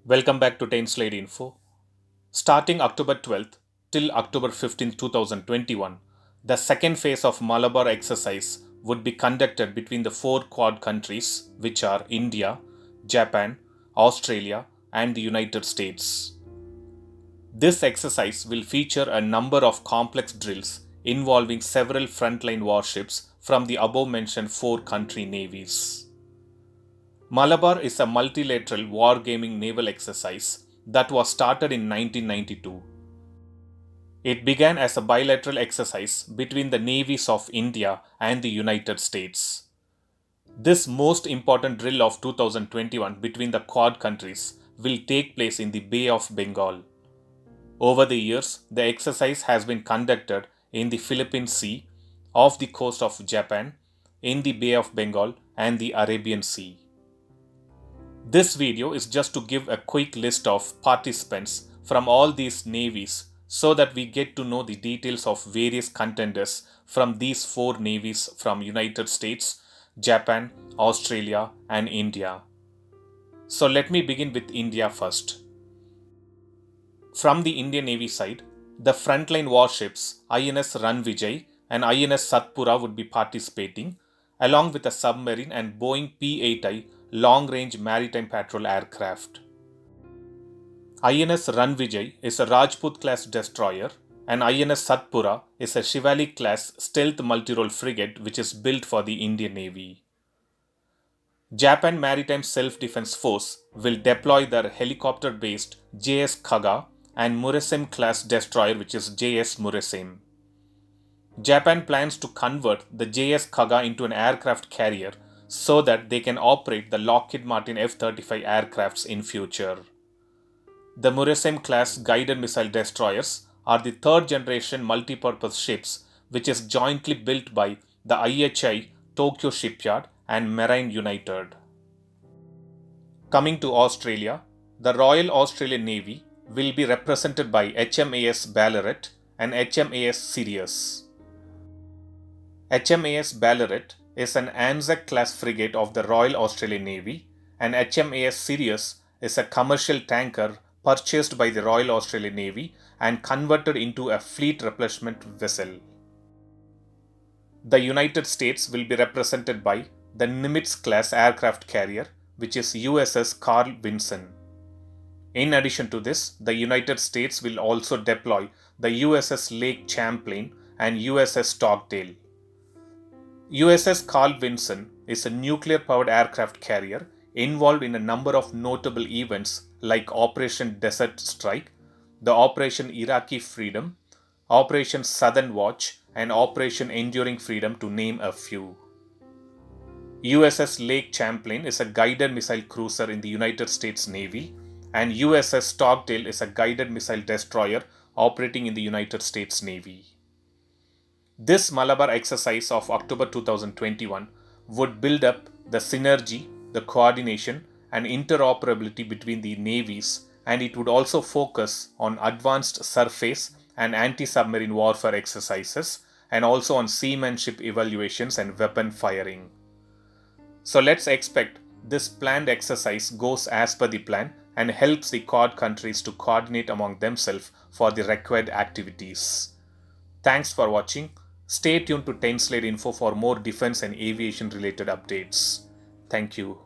Welcome back to 10 Slide Info. Starting October 12th till October 15th, 2021, the second phase of Malabar exercise would be conducted between the four Quad countries, which are India, Japan, Australia, and the United States. This exercise will feature a number of complex drills involving several frontline warships from the above mentioned four country navies. Malabar is a multilateral wargaming naval exercise that was started in 1992. It began as a bilateral exercise between the navies of India and the United States. This most important drill of 2021 between the Quad countries will take place in the Bay of Bengal. Over the years, the exercise has been conducted in the Philippine Sea, off the coast of Japan, in the Bay of Bengal, and the Arabian Sea. This video is just to give a quick list of participants from all these navies so that we get to know the details of various contenders from these four navies from United States, Japan, Australia, and India. So let me begin with India first. From the Indian Navy side, the frontline warships INS Ranvijay and INS Satpura would be participating, along with a submarine and Boeing P-8I long-range maritime patrol aircraft. INS Ranvijay is a Rajput-class destroyer, and INS Satpura is a Shivalik-class stealth multirole frigate which is built for the Indian Navy. Japan Maritime Self-Defense Force will deploy their helicopter-based JS Kaga and Murasame-class destroyer which is JS Murasame. Japan plans to convert the JS Kaga into an aircraft carrier so that they can operate the Lockheed Martin F-35 aircrafts in future. The Murasame class guided missile destroyers are the third generation multi-purpose ships which is jointly built by the IHI Tokyo Shipyard and Marine United. Coming to Australia, the Royal Australian Navy will be represented by HMAS Ballarat and HMAS Sirius. HMAS Ballarat is an Anzac class frigate of the Royal Australian Navy, and HMAS Sirius is a commercial tanker purchased by the Royal Australian Navy and converted into a fleet replenishment vessel. The United States will be represented by the Nimitz class aircraft carrier, which is USS Carl Vinson. In addition to this, the United States will also deploy the USS Lake Champlain and USS Stockdale. USS Carl Vinson is a nuclear-powered aircraft carrier involved in a number of notable events like Operation Desert Strike, the Operation Iraqi Freedom, Operation Southern Watch, and Operation Enduring Freedom to name a few. USS Lake Champlain is a guided missile cruiser in the United States Navy, and USS Stockdale is a guided missile destroyer operating in the United States Navy. This Malabar exercise of October 2021 would build up the synergy, the coordination, and interoperability between the navies, and it would also focus on advanced surface and anti-submarine warfare exercises, and also on seamanship evaluations and weapon firing. So let's expect this planned exercise goes as per the plan and helps the Quad countries to coordinate among themselves for the required activities. Thanks for watching. Stay tuned to 10 Slide Info for more defense and aviation related updates. Thank you.